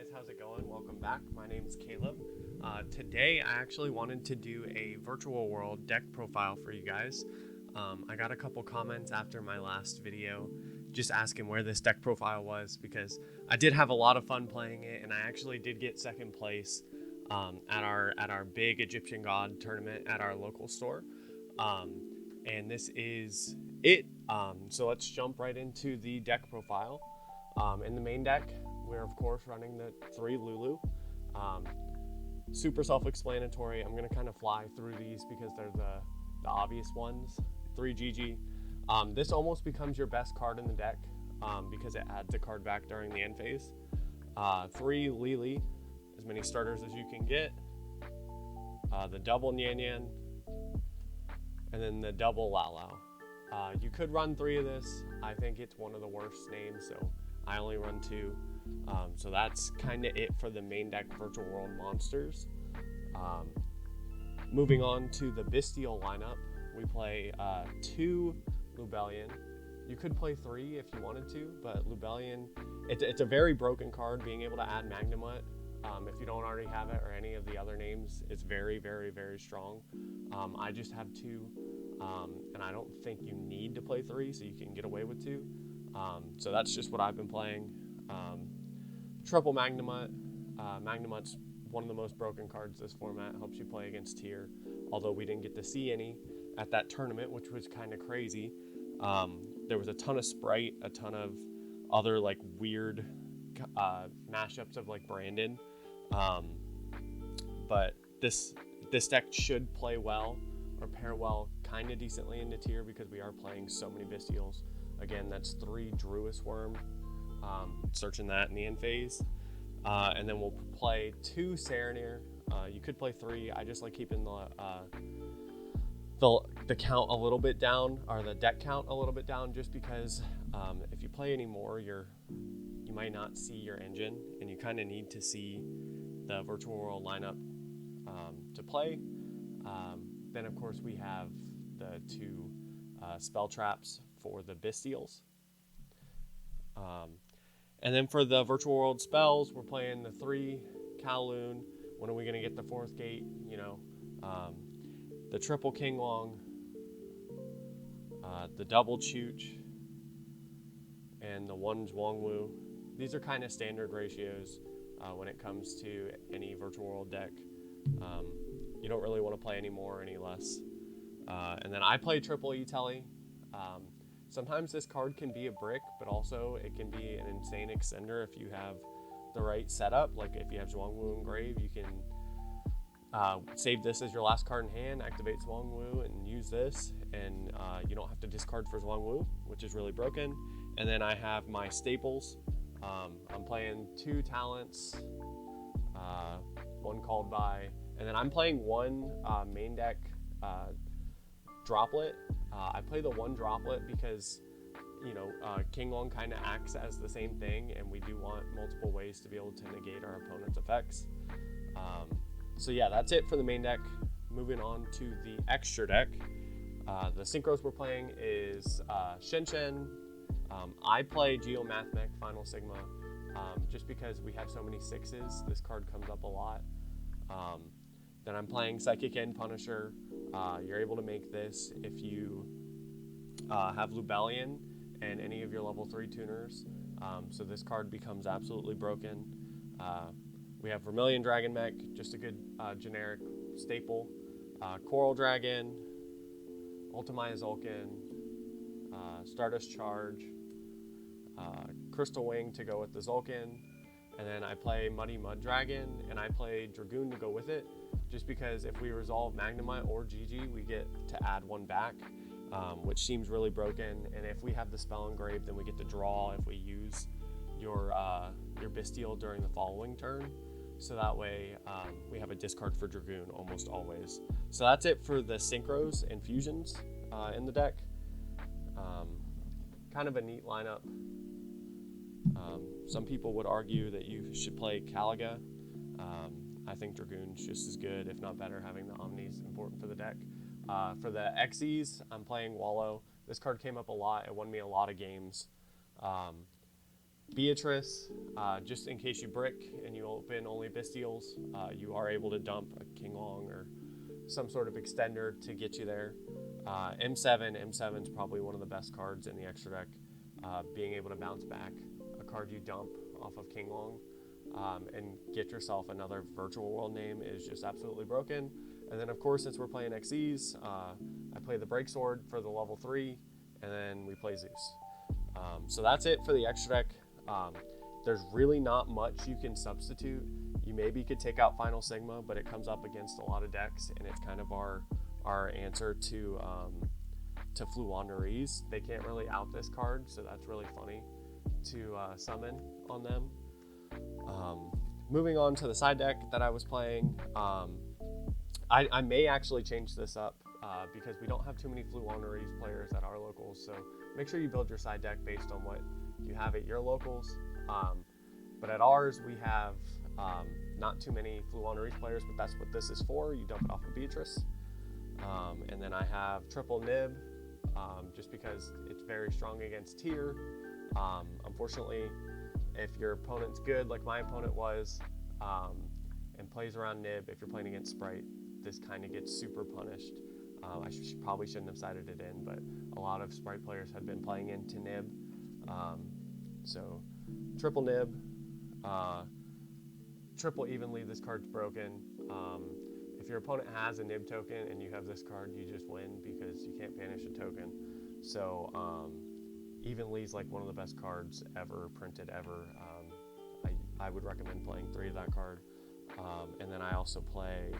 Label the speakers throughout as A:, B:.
A: guys, how's it going? Welcome back. My name's Caleb. Today I actually wanted to do a virtual world deck profile for you guys. I got a couple comments after my last video just asking where this deck profile was, because I did have a lot of fun playing it, and I actually did get second place at our big Egyptian God tournament at our local store. And this is it. So let's jump right into the deck profile. In the main deck, we're of course running the 3 Lulu. Super self-explanatory. I'm going to kind of fly through these because they're the obvious ones. 3 Gigi. This almost becomes your best card in the deck because it adds a card back during the end phase. 3 Lili, as many starters as you can get. The double Nyan Nyan, and then the double Lao Lao. You could run 3 of this. I think it's one of the worst names, so I only run 2. So that's kind of it for the main deck Virtual World monsters. Moving on to the Bystial lineup, we play 2 Lubellion. You could play 3 if you wanted to, but Lubellion, it's a very broken card. Being able to add Magnemite, if you don't already have it, or any of the other names, it's very, very, very strong. I just have 2, and I don't think you need to play 3, so you can get away with 2. So that's just what I've been playing. Triple Magnemite. Magnemite's one of the most broken cards this format. Helps you play against tier, although we didn't get to see any at that tournament, which was kind of crazy. There was a ton of Sprite, a ton of other like weird mashups of like Brandon. But this deck should play well or pair well kind of decently into tier because we are playing so many Bystials. Again, that's 3 Druis Worm. Searching that in the end phase. And then we'll play 2 Serenir. You could play 3. I just like keeping the count a little bit down, or the deck count a little bit down, just because if you play any more, you might not see your engine, and you kind of need to see the Virtual World lineup to play. Then of course we have the 2 spell traps for the Bystials. And then for the Virtual World spells, we're playing the 3 Kowloon. When are we going to get the 4th gate? The triple King Long, the double Chooch, and the 1 Zhuangwu. These are kind of standard ratios when it comes to any Virtual World deck. You don't really want to play any more or any less. And then I play triple E-Telly. Sometimes this card can be a brick, but also it can be an insane extender if you have the right setup. Like if you have Zhuangwu engraved, you can save this as your last card in hand, activate Zhuangwu, and use this, and you don't have to discard for Zhuangwu, which is really broken. And then I have my staples. I'm playing 2 talents, 1 called by, and then I'm playing 1 main deck droplet. I play the 1 droplet because, King Long kind of acts as the same thing, and we do want multiple ways to be able to negate our opponent's effects. So yeah, that's it for the main deck. Moving on to the extra deck. The synchros we're playing is Shen Shen. I play Geomathmech Final Sigma just because we have so many 6s. This card comes up a lot. Then I'm playing Psychic End Punisher. You're able to make this if you have Lubellion and any of your level 3 tuners. So this card becomes absolutely broken. We have Vermilion Dragon Mech, just a good generic staple. Coral Dragon, Ultimaya Zulkin, Stardust Charge, Crystal Wing to go with the Zulkin, and then I play Muddy Mud Dragon, and I play Dragoon to go with it, just because if we resolve Magnemite or GG, we get to add 1 back, which seems really broken. And if we have the spell engraved, then we get to draw if we use your Bystial during the following turn. So that way we have a discard for Dragoon almost always. So that's it for the synchros and fusions in the deck. Kind of a neat lineup. Some people would argue that you should play Calaga. I think Dragoon's just as good, if not better. Having the Omni's important for the deck. For the Xyz, I'm playing Wallow. This card came up a lot. It won me a lot of games. Beatrice, just in case you brick and you open only Bystials, you are able to dump a King Long or some sort of extender to get you there. M7 is probably one of the best cards in the extra deck. Being able to bounce back a card you dump off of King Long and get yourself another virtual world name is just absolutely broken. And then of course, since we're playing XEs, I play the Break Sword for the level 3, and then we play Zeus. So that's it for the extra deck. There's really not much you can substitute. You maybe could take out Final Sigma, but it comes up against a lot of decks, and it's kind of our answer to Fluwanderees. They can't really out this card, so that's really funny to summon on them. Moving on to the side deck that I was playing, I may actually change this up because we don't have too many Fluwanderees players at our locals, so make sure you build your side deck based on what you have at your locals. But at ours, we have not too many Fluwanderees players, but that's what this is for. You dump it off of Beatrice. And then I have triple Nib, just because it's very strong against tier. Unfortunately, if your opponent's good, like my opponent was, and plays around Nib, if you're playing against Sprite, this kind of gets super punished. I probably shouldn't have cited it in, but a lot of Sprite players had been playing into Nib. So triple Nib, triple Evenly, this card's broken. If your opponent has a Nib token and you have this card, you just win because you can't banish a token. So Evenly is like one of the best cards ever printed ever. I would recommend playing 3 of that card. And then I also play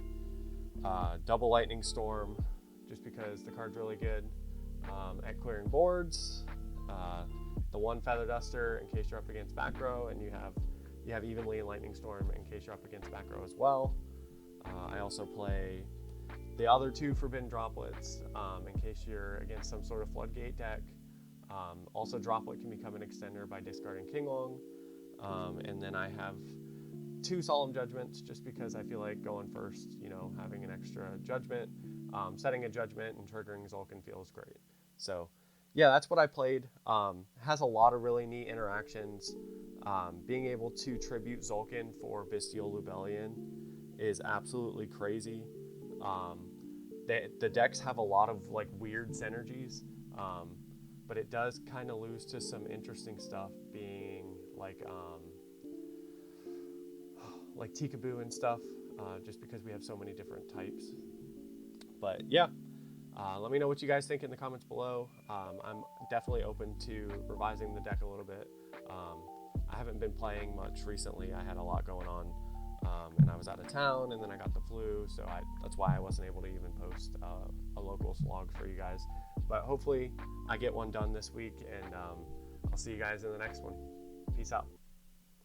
A: double Lightning Storm just because the card's really good at clearing boards. The 1 Feather Duster in case you're up against back row, and you have Evenly and Lightning Storm in case you're up against back row as well. I also play the other 2 Forbidden Droplets in case you're against some sort of Floodgate deck. Also, Droplet can become an extender by discarding King Long. And then I have 2 Solemn Judgments just because I feel like going first, having an extra judgment, setting a judgment and triggering Zulkin feels great. So yeah, that's what I played. Has a lot of really neat interactions. Being able to tribute Zulkin for Bystial Lubellion is absolutely crazy. The decks have a lot of like weird synergies, but it does kind of lose to some interesting stuff, being like Tikaboo and stuff, just because we have so many different types. But yeah, let me know what you guys think in the comments below. I'm definitely open to revising the deck a little bit. I haven't been playing much recently. I had a lot going on, and I was out of town, and then I got the flu, so that's why I wasn't able to even post a locals vlog for you guys. But hopefully I get one done this week, and I'll see you guys in the next one. Peace out.